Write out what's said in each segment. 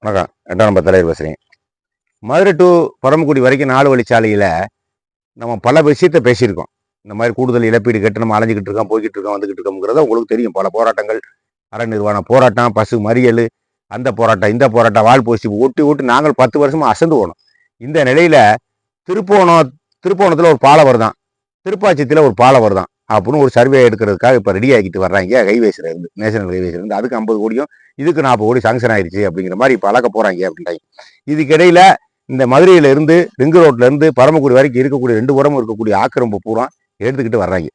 வணக்கம். 8ஆம் நம்பர் தலைவர் பேசுகிறேன். மதுரை டு பரமக்குடி வரைக்கும் 4 வழிச்சாலையில் நம்ம பல விஷயத்த பேசியிருக்கோம். இந்த மாதிரி கூடுதல் இழப்பீடு கேட்டு நம்ம அலைஞ்சிக்கிட்டு இருக்கோம், போய்கிட்டு இருக்கோம், வந்துக்கிட்டு இருக்கோங்கிறத உங்களுக்கு தெரியும். பல போராட்டங்கள், அற நிர்வாண போராட்டம், பசு மறியல், அந்த போராட்டம், இந்த போராட்டம், வால் போசி ஓட்டி நாங்கள் 10 வருஷமாக அசந்து போனோம். இந்த நிலையில் திருப்போணத்தில் ஒரு பாலம் வருதான், திருப்பாச்சித்தில் ஒரு பாலம் வருதான் அப்படின்னு ஒரு சர்வே எடுக்கிறதுக்காக இப்போ ரெடி ஆகிட்டு வர்றாங்க. ஹைவேஸில் இருந்து, நேஷனல் ஹைவேஸில் இருந்து அதுக்கு 50 கோடியும் இதுக்கு 40 கோடி சாங்ஷன் ஆயிடுச்சு அப்படிங்கிற மாதிரி இப்போ அளக்க போகிறாங்க அப்படின்றாங்க. இதுக்கிடையில் இந்த மதுரையில இருந்து ரிங்கு ரோட்ல இருந்து பரமக்குடி வரைக்கும் இருக்கக்கூடிய 2 புறமும் இருக்கக்கூடிய ஆக்கிரமிப்பு பூரா எடுத்துக்கிட்டு வர்றாங்க.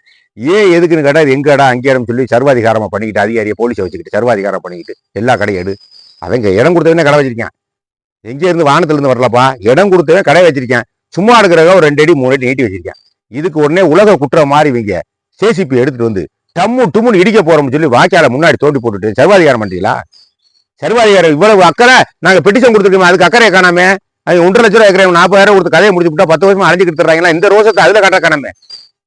எதுக்குன்னு கேட்டால் இது எங்க இடம் அங்கே இடம் சொல்லி சர்வாதிகாரமாக பண்ணிக்கிட்டு, அதிகாரியை போலீஸை வச்சுக்கிட்டு சர்வாதிகாரம் பண்ணிக்கிட்டு எல்லா கடையும் எடு. அவங்க இடம் கொடுத்தவனே கடை வச்சிருக்கேன். எங்கே இருந்து வானத்திலிருந்து வரலப்பா, இடம் கொடுத்தவன் கடை வச்சிருக்கேன். சும்மா எடுக்கிறவங்க ஒரு 2 அடி 3 அடி நீட்டி வச்சிருக்கேன். இதுக்கு உடனே உலக குற்றம் மாதிரி இவங்க சேசிபி எடுத்துட்டு வந்து டம்முன்னு இடிக்க போறோம்னு சொல்லி வாய்க்கால முன்னாடி தோண்டி போட்டுட்டு சர்வாதிகாரம் பண்றீங்களா? சர்வாதிகாரம் இவ்வளவு அக்கறை நாங்க பெட்டிஷன் கொடுத்துருக்கோம், அதுக்கு அக்கறையை காணாம அது 1.5 லட்சம் ரூபாய் 40,000 கொடுத்து கதையை முடிச்சு விட்டா 10 வருஷமா அலைஞ்சிக்கிட்டு தர்றாங்களா? இந்த ரோசத்தை அதுல காட்ட காணாம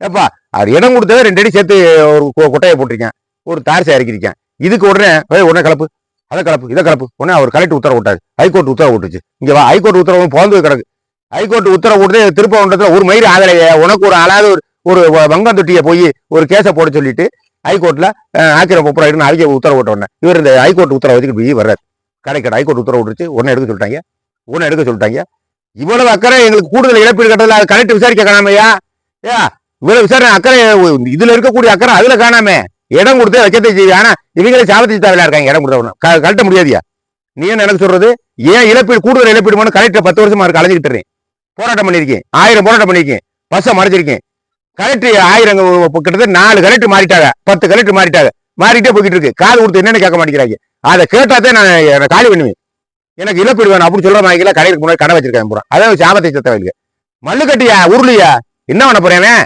ஏப்பா, அவர் இடம் கொடுத்தவே 2 அடி சேர்த்து ஒரு கொட்டையை போட்டிருக்கேன், ஒரு தாரிசை இறக்கிருக்கேன். இதுக்கு உடனே கலப்பு, அதை கலப்பு, இதை கலப்பு. உடனே அவர் கலெக்டர் உத்தரவு விட்டாரு, ஹைகோர்ட் உத்தரவு விட்டுச்சு. இங்க வா, ஹைகோர்ட் உத்தரவு பிறந்து கிடக்கு. ஹைகோர்ட் உத்தரவு விட்டு திருப்பவன்றத்துல ஒரு மயிறு ஆதரவு உனக்கு ஒரு அழகாவது ஒரு வங்கம் தொட்டியை போய் ஒரு கேஸை போட சொல்லிட்டு ஹைகோர்ட்ல ஆக்கிரமிப்பு அழிக்க உத்தரவு விட்ட உடனே இவர் இந்த ஹைகோர்ட் உத்தரவு வச்சுக்கிட்டு வர்றாரு. கடைக்கடை ஹைகோர்ட் உத்தரவு விட்டுச்சு, உடனே எடுக்க சொல்லிட்டாங்க. இவ்வளவு அக்கறை எங்களுக்கு கூடுதல் இழப்பீடு கட்டல, அது கலெக்டர் விசாரிக்க காணாமையா? இவ்வளவு விசாரணை அக்கறை இதுல இருக்கக்கூடிய அக்கறை அதுல காணாம இடம் கொடுத்து வைக்கத்தை செய்ய. ஆனா இவங்களே சாபத்தி தேவையா இருக்காங்க, இடம் கொடுத்தவன கலட்ட முடியாதியா? நீ என்ன எனக்கு சொல்றது? ஏன் இழப்பீடு கூடுதல் இழப்பீடு கலெக்டர் 10 வருஷமா இருக்கு அலைஞ்சிக்கிட்டு போராட்டம் பண்ணிருக்கேன், 1000 போராட்டம் பண்ணிருக்கேன், பஸ்ஸை மறைச்சிருக்கேன். கலெக்டர் 1000 கிட்டத்தட்ட 4 கலெக்டர் மாறிட்டாங்க, 10 கலெக்டர் மாறிட்டே போய்கிட்டு இருக்கு. காது கொடுத்து என்னன்னு கேட்க மாட்டேங்கிறாங்க. அதை கேட்டாதான் நான் காலி பண்ணுவேன். எனக்கு இழப்பீடு வேணும் அப்படின்னு சொல்ற மாதிரி கடைக்கு முன்னாடி கடை வச்சிருக்கேன் பூரா. அதாவது சாபத்தை சத்தவங்க மல்லு கட்டியா உருளியா என்ன பண்ண போறேன்?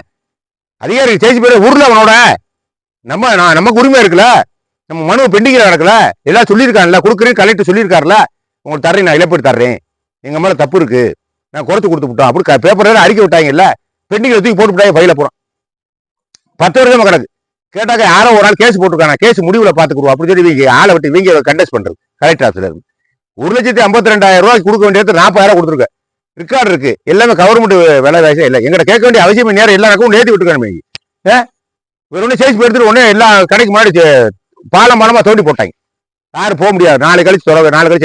அதிகாரி செய்தி பேர் உருள அவனோட நமக்கு உரிமை இருக்குல்ல, நம்ம மனு பெண்டிங் நடக்கல, எல்லாம் சொல்லியிருக்காங்கல்ல, கொடுக்குறேன் கலெக்டர் சொல்லியிருக்காருல, உங்களுக்கு தர்றேன், நான் இழப்பீடு தர்றேன், எங்க மேல தப்பு இருக்கு, நான் குறைச்சு கொடுத்து விட்டோம் அப்படி பேப்பர் அறிக்கை விட்டாங்கல்ல, பெண்டிங்ல தூக்கி போட்டு விட்டாங்க, ஃபைல போறோம். 10 வருஷமா கிடக்கு. கேட்டாக்க யாரோ ஒரு ஆள் கேஸ் போட்டுருக்காங்க, கேஸ் முடிவுல பாத்துக்குருவோம் அப்படின்னு சொல்லி இவங்க ஆளை விட்டு இவங்க கண்டெஸ்ட் பண்றது. கலெக்டர் ஆஃபீஸ்ல இருந்து 1,52,000 ரூபாய்க்கு கொடுக்க வேண்டியது 40,000 கொடுத்துருக்க ரெக்கார்டு இருக்கு. எல்லாமே கவர்மெண்ட் வேலை வேஷம் இல்லை. எங்கிட்ட கேட்க வேண்டிய அவசியம் நேரம் எல்லா ரகமும் ஏற்றி விட்டுருக்காங்க. வேற ஒன்னும் சேஸ் எடுத்துட்டு உடனே எல்லா கடைக்கு முன்னாடி பாலமா தோண்டி போட்டாங்க. யாரும் போக முடியாது. 4 கழிச்சு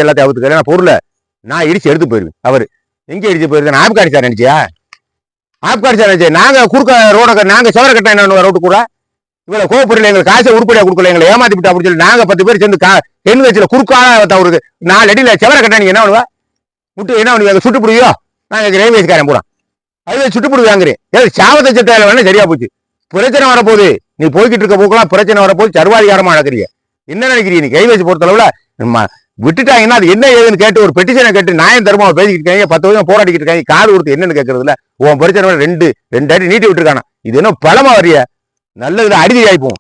எல்லாத்தையும் அவுத்துக்க. ஏன்னா பொருளை நான் இடிச்சு எடுத்து போயிருவேன். அவர் எங்க இடிச்சு போயிருக்கேன்? ஆப்காரி சார் நினைச்சியா? ஆப்காரி சார் நினைச்சேன். நாங்க குறுக்க ரோட நாங்க சவர கட்ட என்ன ரோட்டு கூட இவ்வளவு கோவப்படல, எங்களுக்கு காசை உருப்படியா கொடுக்கல, எங்களை ஏமாத்தி விட்டு அப்படின்னு சொல்லி நாங்க 10 பேர் சேர்ந்து தென் வச்சுல குறுக்கால தவறுக்கு 4 அடியில செவர கட்ட நீங்க என்ன பண்ணுவா? முட்டு என்ன பண்ணுவீங்க? சுட்டு பிடிவியோ? நாங்க ரயில்வேஸ்காரன் போறோம், அதுல சுட்டு பிடிவாங்கிறேன். சாவத்தை சட்டையில வேணா சரியா போச்சு. பிரச்சனை வரப்போகுது, நீ போய்கிட்டு இருக்க போக்கலாம், பிரச்சனை வரப்போது, சர்வாதிகாரமா நடக்கிறீங்க. என்ன நினைக்கிறீங்க? நீ கைவேசி பொறுத்த அளவுல விட்டுட்டாங்கன்னா அது என்ன ஏதுன்னு கேட்டு ஒரு பெட்டிஷனை கேட்டு நியாயம் தருமா பேசிக்கிட்டு இருக்காங்க. 10 வருஷம் போராடிக்கிட்டு இருக்காங்க. காது கொடுத்து என்னன்னு கேட்கறதுல உன் பிரச்சனை 2 அடி நீட்டி விட்டுருக்கானா? இது என்ன பலமா வரிய? நல்லதுல அடிதி ஆயிப்போம்.